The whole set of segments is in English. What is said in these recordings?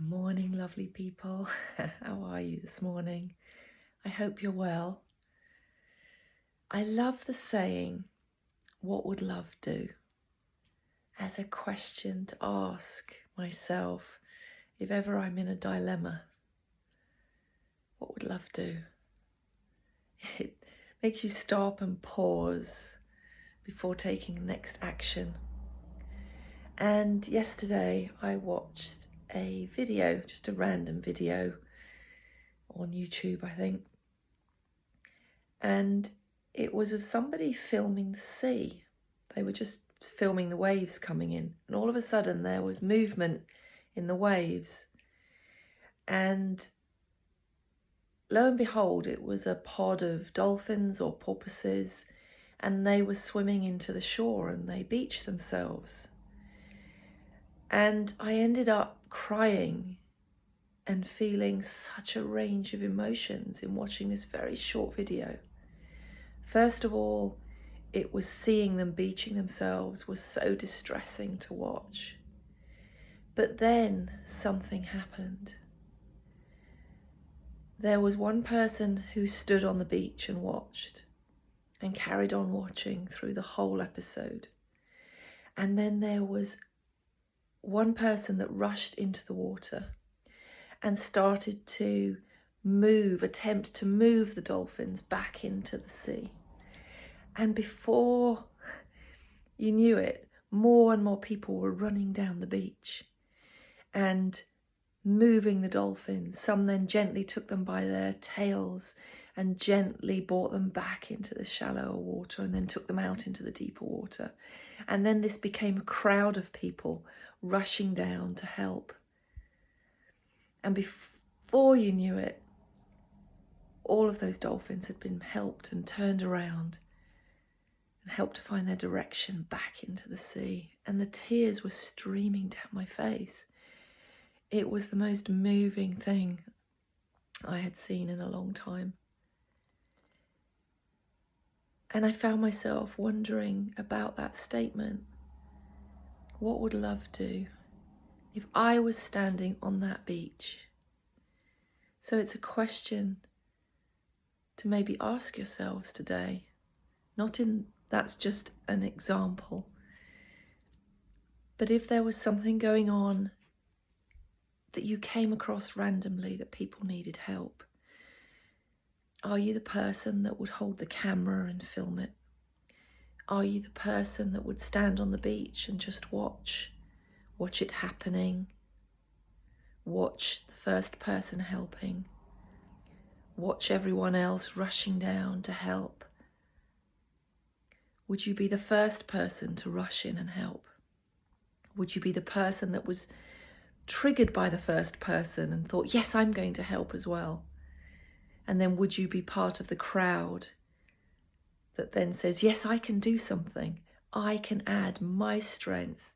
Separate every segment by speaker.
Speaker 1: Morning, lovely people. How are you this morning? I hope you're well. I love the saying, what would love do? As a question to ask myself if ever I'm in a dilemma. What would love do? It makes you stop and pause before taking the next action. And yesterday I watched a video, just a random video on YouTube, I think. And it was of somebody filming the sea. They were just filming the waves coming in. And all of a sudden there was movement in the waves. And lo and behold, it was a pod of dolphins or porpoises. And they were swimming into the shore and they beached themselves. And I ended up crying and feeling such a range of emotions in watching this very short video. First of all, it was seeing them beaching themselves was so distressing to watch. But then something happened. There was one person who stood on the beach and watched and carried on watching through the whole episode. And then there was one person that rushed into the water and started to attempt to move the dolphins back into the sea. And before you knew it, more and more people were running down the beach and moving the dolphins. Some then gently took them by their tails and gently brought them back into the shallower water and then took them out into the deeper water. And then this became a crowd of people rushing down to help. And before you knew it, all of those dolphins had been helped and turned around and helped to find their direction back into the sea. And the tears were streaming down my face. It was the most moving thing I had seen in a long time. And I found myself wondering about that statement. What would love do if I was standing on that beach? So it's a question to maybe ask yourselves today. That's just an example. But if there was something going on that you came across randomly that people needed help, are you the person that would hold the camera and film it? Are you the person that would stand on the beach and just watch it happening, watch the first person helping, watch everyone else rushing down to help? Would you be the first person to rush in and help? Would you be the person that was triggered by the first person and thought, yes, I'm going to help as well? And then would you be part of the crowd that then says, yes, I can do something. I can add my strength,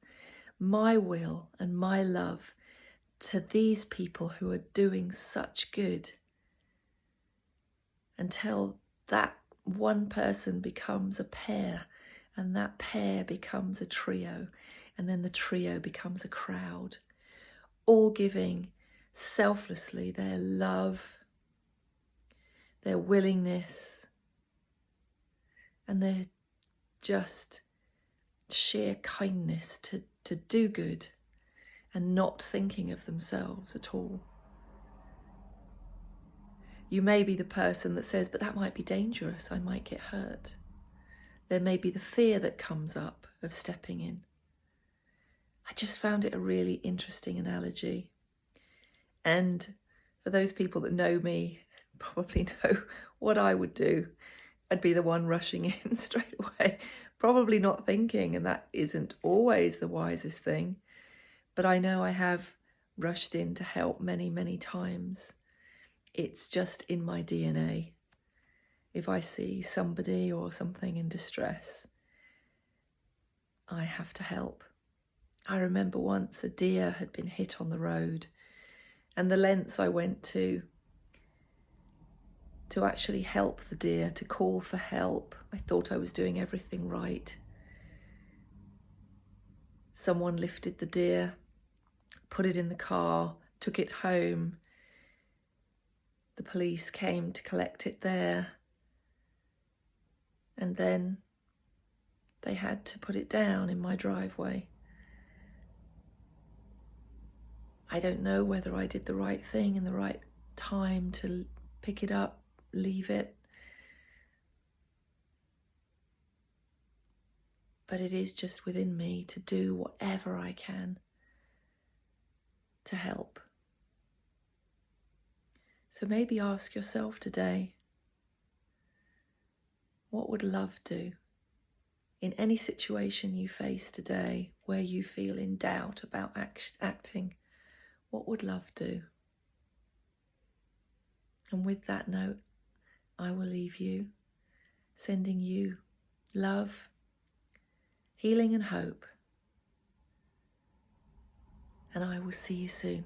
Speaker 1: my will, and my love to these people who are doing such good, until that one person becomes a pair, and that pair becomes a trio, and then the trio becomes a crowd, all giving selflessly their love, their willingness, and their just sheer kindness to do good and not thinking of themselves at all. You may be the person that says, but that might be dangerous, I might get hurt. There may be the fear that comes up of stepping in. I just found it a really interesting analogy. And for those people that know me, probably know what I would do. I'd be the one rushing in straight away, probably not thinking, and that isn't always the wisest thing. But I know I have rushed in to help many, many times. It's just in my DNA. If I see somebody or something in distress, I have to help. I remember once a deer had been hit on the road, and the lengths I went to actually help the deer, to call for help. I thought I was doing everything right. Someone lifted the deer, put it in the car, took it home. The police came to collect it there, and then they had to put it down in my driveway. I don't know whether I did the right thing in the right time to pick it up, leave it. But it is just within me to do whatever I can to help. So maybe ask yourself today, what would love do? In any situation you face today where you feel in doubt about acting, what would love do? And with that note, I will leave you, sending you love, healing and hope. And I will see you soon.